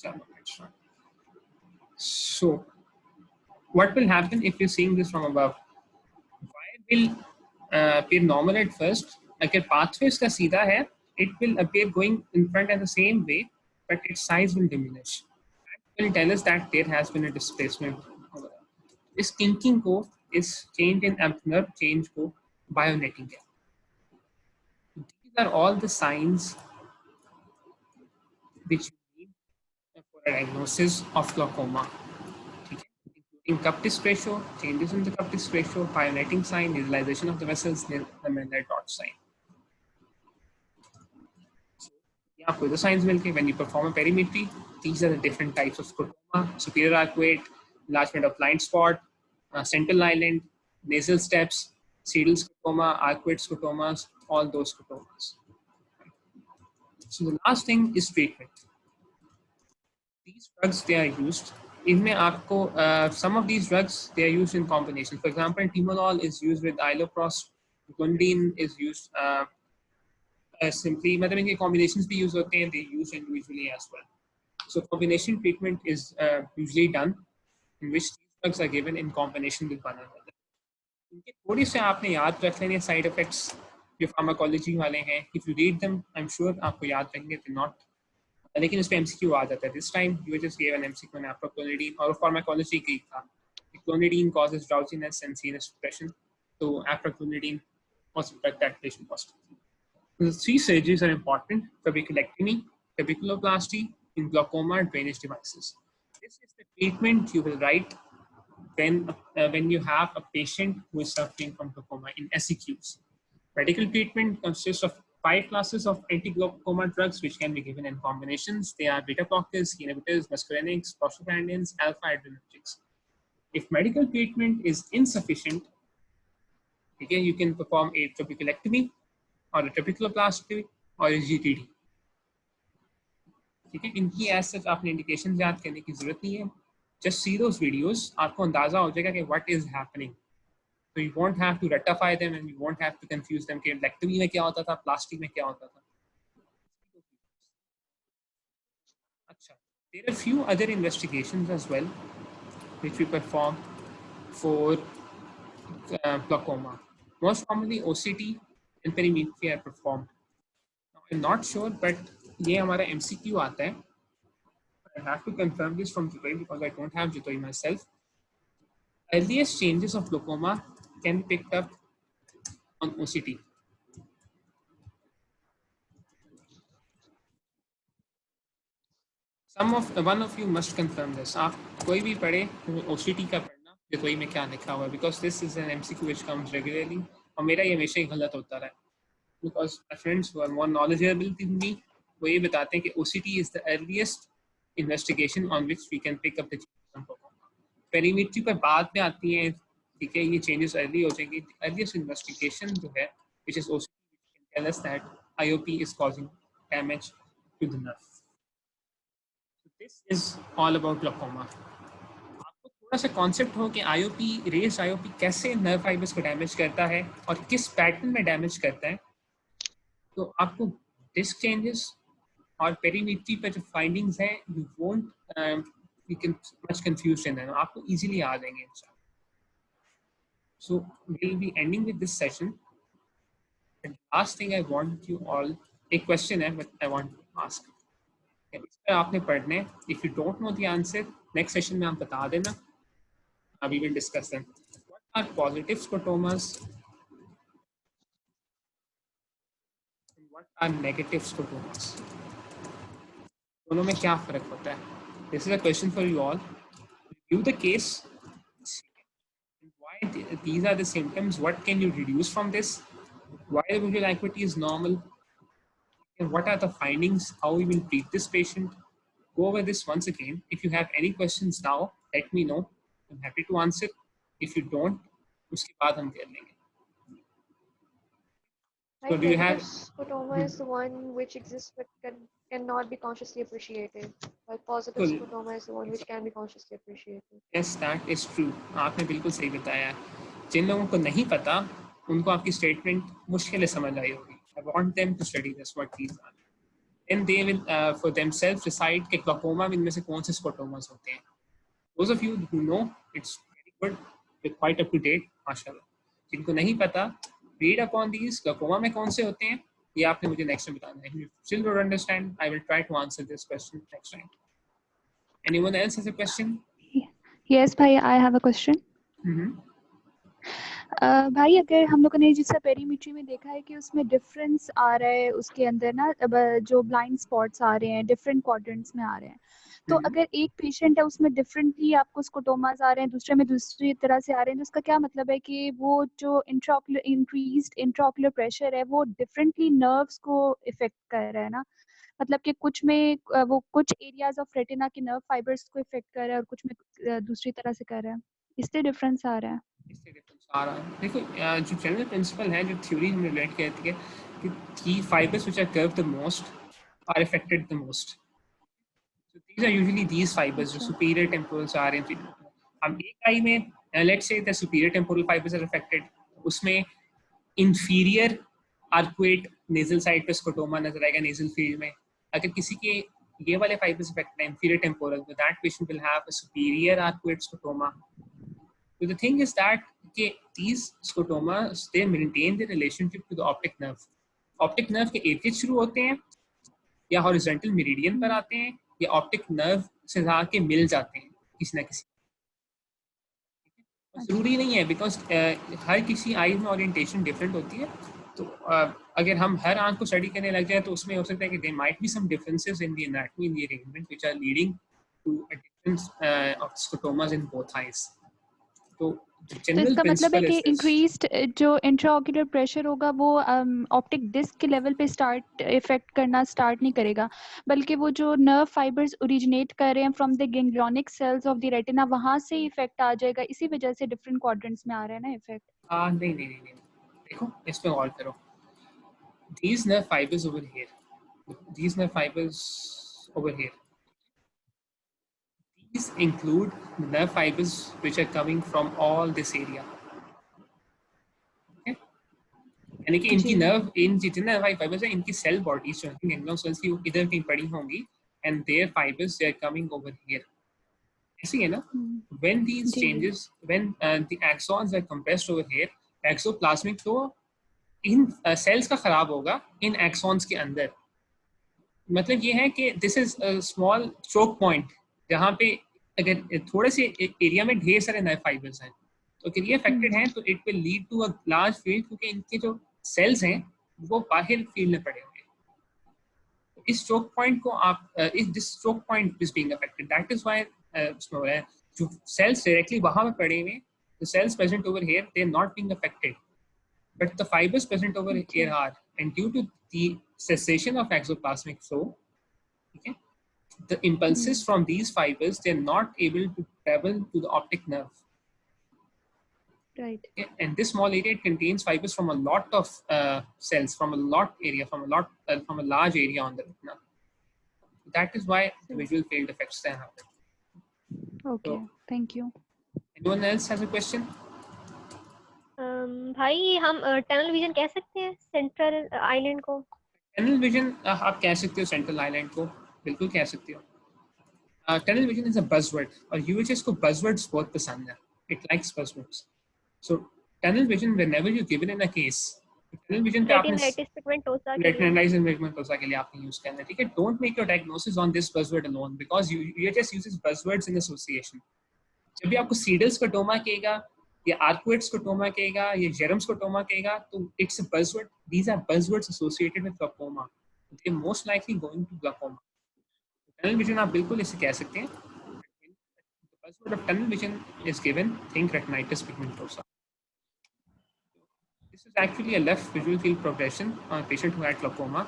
चलो let's start. So what will happen if you're seeing this from above? Wire will appear normal at first. अगर pathway इसका सीधा है, it will appear going in front in the same way, but its size will diminish. That will tell us that there has been a displacement. इस kinking को, इस change in nerve change को bionetting है. These are all the signs which you need for a diagnosis of glaucoma. In cup disc ratio, changes in the cup disc ratio, pionetting sign, visualization of the vessels near the Mendel dot sign. So, आपको the signs मिल गए when you perform a perimetry. These are the different types of scotoma: superior arcuate, enlargement of blind spot, central island, nasal steps, sedal scotoma, arcuate scotomas, all those scotomas. So the last thing is treatment. These drugs, they are used. इनमें आपको some of these drugs, they are used in combination. For example, timolol is used with iloprost. Clonidine is used simply. मतलब इनके combinations भी use होते हैं. They use individually as well. So combination treatment is usually done in which these drugs are given in combination with one another. इनके थोड़ी से आपने याद रख लेने side effects जो pharmacology वाले हैं. If you read them, I'm sure आपको याद रहेंगे. They're not. लेकिन उस पे MCQ आ जाता है. This time you just gave an MCQ on aproclonidine और pharmacology की था. Clonidine causes drowsiness and CNS suppression. So aproclonidine was affect that patient positively. The three surgeries are important: trabeculectomy, trabeculoplasty, in glaucoma, drainage devices. This is the treatment you will write when you have a patient who is suffering from glaucoma in SEQs. Medical treatment consists of 5 classes of anti-glaucoma drugs which can be given in combinations. They are beta blockers, inhibitors, muscarinics, prostaglandins, alpha adrenergics. If medical treatment is insufficient, again you can perform a trabeculectomy or a trabeculoplasty or a GTD. ठीक है, इनकी as such आपने indications याद करने की जरूरत नहीं है. Just see those videos, आपको अंदाजा हो जाएगा कि what is happening. So you won't have to rectify them and you won't have to confuse them कि lectomy में क्या होता था, plasty में क्या होता था. अच्छा, there are few other investigations as well which we perform for glaucoma. Most commonly OCT and perimetry are performed. Now, I'm not sure, but ये हमारा MCQ आता है. I have to confirm this from Jitoi because I don't have Jitoi myself. Earliest changes of glaucoma can be picked up on OCT. One of you must confirm this. आप कोई भी पढ़े OCT का पढ़ना Jitoi में क्या लिखा हुआ है, because this is an MCQ which comes regularly. और मेरा ये हमेशा ही गलत होता रहा है. Because my friends who are more knowledgeable than me, वो ये बताते हैं कि OCT is the earliest investigation on which we can pick up the changes on glaucoma. Perimetry पर बाद में आती हैं, ठीक है, ये changes early हो जाएंगे. The earliest investigation जो है, which is OCT, which can tell us that IOP is causing damage to the nerve. So this is all about glaucoma. आपको थोड़ा सा concept हो कि IOP, raised IOP कैसे nerve fibers को damage करता है और किस pattern में damage करता है. तो आपको डिस्क चेंजेस और पेरीमेट्री पे जो फाइंडिंग्स हैं you won't you can much confuse in them, आपको इजीली आ जाएंगे इंशाल्लाह. So we will be ending with this session. And last thing I want you all, एक क्वेश्चन है but I want to ask. इस पर आपने पढ़ने, if you don't know the answer next session में आप बता देना. We will discuss them. What are positive scotomas, what are negative scotomas? दोनों में क्या फर्क होता है? This is a question for you all. Review the case. Why these are the symptoms? What can you reduce from this? Why the visual acuity is normal? And what are the findings? How we will treat this patient? Go over this once again. If you have any questions now, let me know. I'm happy to answer. If you don't, उसके बाद हम कर लेंगे. So do you have scotoma is the one which exists but cannot be consciously appreciated, while positive scotoma is the one which can be consciously appreciated. Yes, that is true. आपने बिल्कुल सही बताया. जिन लोगों को नहीं पता उनको आपकी स्टेटमेंट मुश्किल समझ आई होगी. I want them to study this, what these are. then they will for themselves decide कि glaucoma में इनमें से कौन से scotomas होते हैं. Those of you who know, it's very good, they're quite up to date, माशाल्लाह. जिनको नहीं पता, read upon these, glaucoma में कौन से होते हैं, ये आपने मुझे next time बताना है. If you still don't understand, I will try to answer this question next time. Anyone else has a question? Yes, भाई, I have a question. भाई, अगर हम लोगों ने जैसा पेरीमेट्री में देखा है कि उसमें डिफरेंस आ रहा है, उसके अंदर ना जो ब्लाइंड स्पॉट्स आ रहे हैं डिफरेंट क्वाड्रेंट्स में आ रहे हैं, तो अगर एक पेशेंट है उसमें डिफरेंटली आपको स्कोटोमास आ रहे हैं, दूसरे में दूसरी तरह से आ रहे हैं, तो उसका क्या मतलब है कि वो जो इंक्रीज्ड इंट्राओक्युलर प्रेशर है वो डिफरेंटली नर्व्स को इफेक्ट कर रहा है ना, मतलब कि कुछ में वो कुछ एरियाज ऑफ रेटिना के नर्व फाइबर्स को इफेक्ट कर रहा है और कुछ में दूसरी तरह से कर रहा है, इसलिए डिफरेंस आ रहा है. इससे डिफरेंस आ रहा है. देखो जो जनरल प्रिंसिपल है, जो थ्योरी हमने रिलेट कहती है कि की fibres which are curved the most are affected the most. So these are usually these fibers, जो superior temporals आ रहे हैं. हम एक आई में let's say the superior temporal fibers are affected, उसमें inferior arcuate nasal side पे scotoma नजर आएगा nasal field में. अगर किसी के ये वाले fibers affected हैं inferior temporal, तो that patient will have a superior arcuate scotoma. So the thing is that these scotomas, they maintain the relationship to the optic nerve. Optic nerve के edges शुरू होते हैं या हॉरिजॉन्टल मेरिडियन पर आते हैं या ऑप्टिक नर्व से जाके मिल जाते हैं किसी ना किसी. जरूरी नहीं है, बिकॉज हर किसी आई में ओरिएंटेशन डिफरेंट होती है. तो अगर हम हर आंख को स्टडी करने लग जाए तो उसमें हो सकता है कि there might be some differences in the anatomy in the arrangement which are leading to a difference of scotomas in both eyes. तो इसका मतलब है कि इंक्रीज्ड जो इंट्राओक्युलर प्रेशर होगा वो ऑप्टिक डिस्क के लेवल पे स्टार्ट इफेक्ट करना स्टार्ट नहीं करेगा, बल्कि वो जो नर्व फाइबर्स ओरिजिनेट कर रहे हैं from the ganglionic cells of the retina, वहां से इफेक्ट आ जाएगा. इसी वजह से डिफरेंट क्वाड्रेंट्स में आ रहा है ना इफेक्ट. नहीं, देखो इस पे गौर करो. These nerve fibers over here, these nerve fibers over here, these include the nerve fibers which are coming from all this area. Okay? यानी कि इनकी नर्व, इन जितने नर्व फाइबर्स हैं, इनकी सेल बॉडीज जो हैं गैंग्लियन सेल्स की इधर कहीं पड़ी होंगी, and their fibers they are coming over here. ऐसे है ना. When these changes, when the axons are compressed over here, axoplasmic flow in cells का खराब होगा इन एक्सॉन्स के अंदर. मतलब ये है कि this is small choke point जहाँ पे अगर थोड़े से एरिया में ढेर सारे नर्व फाइबर्स हैं, तो अगर ये अफेक्टेड हैं तो it will lead to a large field, क्योंकि इनके जो सेल्स हैं वो बाहर फील्ड में पड़े होंगे. तो इस चोक पॉइंट को आप this choke point is being affected, that is why उसमें हो रहा है. जो सेल्स डायरेक्टली वहां पे पड़े हुए, the cells present over here, they are not being affected, but the fibers present over here are, and due to the cessation of exoplasmic flow, okay, the impulses from these fibers, they are not able to travel to the optic nerve. Right. Okay? And this small area, it contains fibers from a lot of cells, from a lot area, from a large area on the retina. That is why the visual field effects can happen. Okay, so, thank you. Anyone else has a question? भाई हम tunnel vision कह सकते हैं central island को? Tunnel vision आप कह सकते हो, सेंट्रल आइलैंड को बिल्कुल कह सकते हो. Tunnel vision is a buzzword और यूएचएस को बज़वर्ड्स बहुत पसंद है. It likes buzzwords. So tunnel vision whenever you given in a case, tunnel vision पे आपने रेटिनाइटिस पिगमेंटोसा के लिए आपने यूज करना है. ठीक है, don't make your diagnosis on this buzzword alone, because UHS uses buzzwords in association. जब भी आपको सीडल स्कोटोमा कहेगा या आर्कुएट स्कोटोमा कहेगा या जेरम स्कोटोमा कहेगा, तो it's a buzzword. These are buzzwords associated with glaucoma. They most likely going to glaucoma. Tunnel vision आप बिल्कुल इसे कह सकते हैं. The buzzword of tunnel vision is given, think retinitis pigmentosa. This is actually a left visual field progression on a patient who had glaucoma.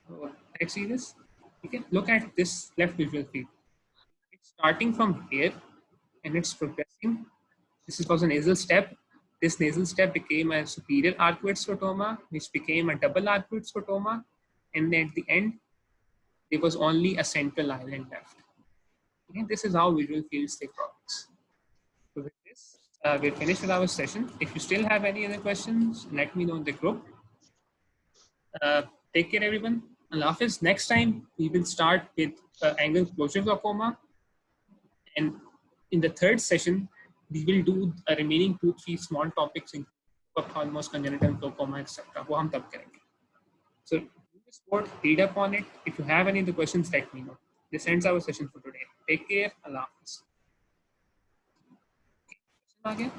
So, let's see this. Okay, look at this left visual field. It's starting from here and it's progressing. This is called a nasal step. This nasal step became a superior arcuate scotoma, which became a double arcuate scotoma, and at the end, there was only a central island left. Okay, this is how visual fields take progress. So with this, we're finished with our session. If you still have any other questions, let me know in the group. Take care, everyone. Allah Hafiz. Next time we will start with angle closure glaucoma, and in the third session we will do a remaining 2-3 small topics in ophthalmos, congenital glaucoma, etc. वो हम तब करेंगे. So do this board, read up on it. If you have any other questions, let me know. This ends our session for today. Take care. Allah Hafiz. Okay.